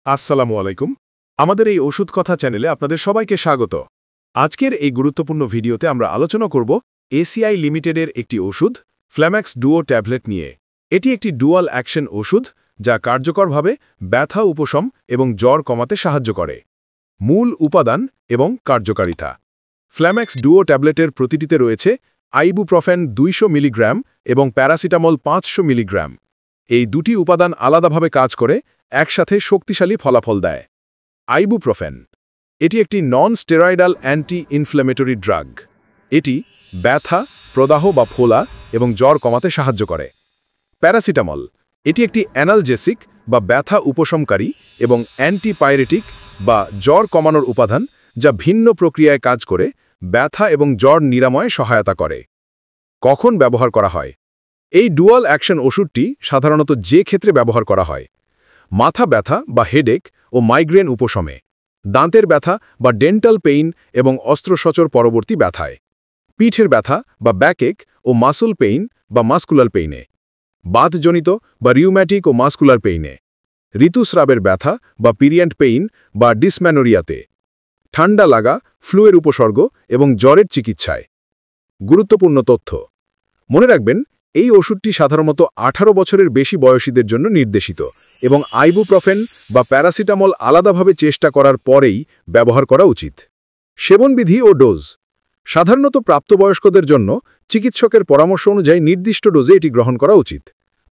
আসসালামু আলাইকুম। আমাদের এই ওষুধ কথা চ্যানেলে আপনাদের সবাইকে স্বাগত। আজকের এই গুরুত্বপূর্ণ ভিডিওতে আমরা আলোচনা করব এসিআই লিমিটেডের একটি ওষুধ ফ্ল্যাম্যাক্স ডুও ট্যাবলেট নিয়ে। এটি একটি ডুয়াল অ্যাকশন ওষুধ যা কার্যকরভাবে ব্যথা উপশম এবং জ্বর কমাতে সাহায্য করে। মূল উপাদান এবং কার্যকারিতা। ফ্ল্যাম্যাক্স ডুও ট্যাবলেটের প্রতিটিতে রয়েছে আইবুপ্রফেন 200 মিলিগ্রাম এবং প্যারাসিটামল 500 মিলিগ্রাম। এই দুটি উপাদান আলাদাভাবে কাজ করে একসাথে শক্তিশালী ফলাফল দেয়। আইবুপ্রফেন এটি একটি non steroidal anti inflammatory drug. এটি ব্যথা, প্রদাহ বা ফোলা এবং জ্বর কমাতে সাহায্য করে। প্যারাসিটামল এটি একটি অ্যানালজেসিক বা ব্যথা উপশমকারী এবং অ্যান্টিপাইরেটিক বা জ্বর কমানোর উপাদান যা ভিন্ন প্রক্রিয়ায় কাজ করে ব্যথা এবং জ্বর নিরাময়ে সহায়তা করে। কখন ব্যবহার করা হয়? এই ডুয়াল অ্যাকশন ওষুধটি সাধারণত যে ক্ষেত্রে ব্যবহার করা হয়: মাথা ব্যথা বা হেডেক ও মাইগ্রেন উপশমে, দাঁতের ব্যথা বা ডেন্টাল পেইন এবং অস্ত্রোপচার পরবর্তী ব্যথায়, পিঠের ব্যথা বা ব্যাকএক ও মাসল পেইন বা মাস্কুলার পেইনে, বাতজনিত বা রিউম্যাটিক ও মাস্কুলার পেইনে, ঋতুস্রাবের ব্যথা বা পিরিয়ড পেইন বা ডিসম্যানোরিয়াতে, ঠান্ডা লাগা, ফ্লুয়ের উপসর্গ এবং জ্বরের চিকিৎসায়। গুরুত্বপূর্ণ তথ্য মনে রাখবেন, এই ওষুধটি সাধারণত 18 বছরের বেশি বয়সীদের জন্য নির্দেশিত এবং আইবুপ্রফেন বা প্যারাসিটামল আলাদাভাবে চেষ্টা করার পরেই ব্যবহার করা উচিত। সেবনবিধি ও ডোজ। সাধারণত প্রাপ্তবয়স্কদের জন্য চিকিৎসকের পরামর্শ অনুযায়ী নির্দিষ্ট ডোজে এটি গ্রহণ করা উচিত।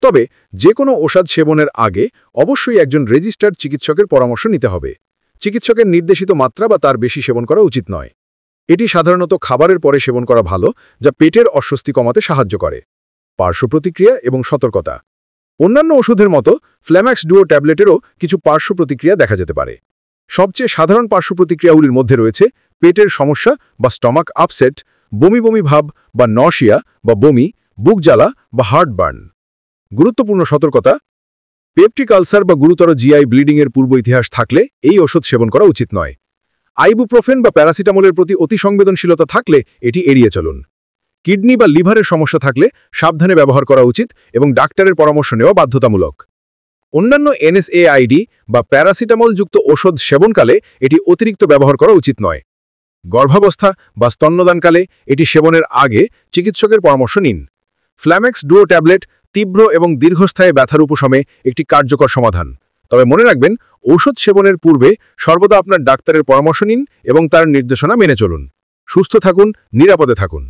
তবে যে কোনো ওষুধ সেবনের আগে অবশ্যই একজন রেজিস্টার্ড চিকিৎসকের পরামর্শ নিতে হবে। চিকিৎসকের নির্দেশিত মাত্রা বা তার বেশি সেবন করা উচিত নয়। এটি সাধারণত খাবারের পরে সেবন করা ভালো, যা পেটের অস্বস্তি কমাতে সাহায্য করে। পার্শ্বপ্রতিক্রিয়া এবং সতর্কতা। অন্যান্য ওষুধের মতো ফ্ল্যাম্যাক্স ডুও ট্যাবলেটেরও কিছু পার্শ্বপ্রতিক্রিয়া দেখা যেতে পারে। সবচেয়ে সাধারণ পার্শ্বপ্রতিক্রিয়াগুলির মধ্যে রয়েছে পেটের সমস্যা বা স্টমাক আপসেট, বমি বমি ভাব বা নশিয়া বা বমি, বুক জ্বালা বা হার্টবার্ন। গুরুত্বপূর্ণ সতর্কতা: পেপটিক আলসার বা গুরুতর জিআই ব্লিডিংয়ের পূর্ব ইতিহাস থাকলে এই ওষুধ সেবন করা উচিত নয়। আইবুপ্রফেন বা প্যারাসিটামলের প্রতি অতি সংবেদনশীলতা থাকলে এটি এড়িয়ে চলুন। কিডনি বা লিভারের সমস্যা থাকলে সাবধানে ব্যবহার করা উচিত এবং ডাক্তারের পরামর্শ নেওয়া বাধ্যতামূলক। অন্যান্য এনএসএআইডি বা প্যারাসিটামলযুক্ত ওষুধ সেবনকালে এটি অতিরিক্ত ব্যবহার করা উচিত নয়। গর্ভাবস্থা বা স্তন্যদানকালে এটি সেবনের আগে চিকিৎসকের পরামর্শ নিন। ফ্ল্যাম্যাক্স ডুও ট্যাবলেট তীব্র এবং দীর্ঘস্থায়ী ব্যথার উপশমে একটি কার্যকর সমাধান। তবে মনে রাখবেন, ঔষধ সেবনের পূর্বে সর্বদা আপনার ডাক্তারের পরামর্শ নিন এবং তার নির্দেশনা মেনে চলুন। সুস্থ থাকুন, নিরাপদে থাকুন।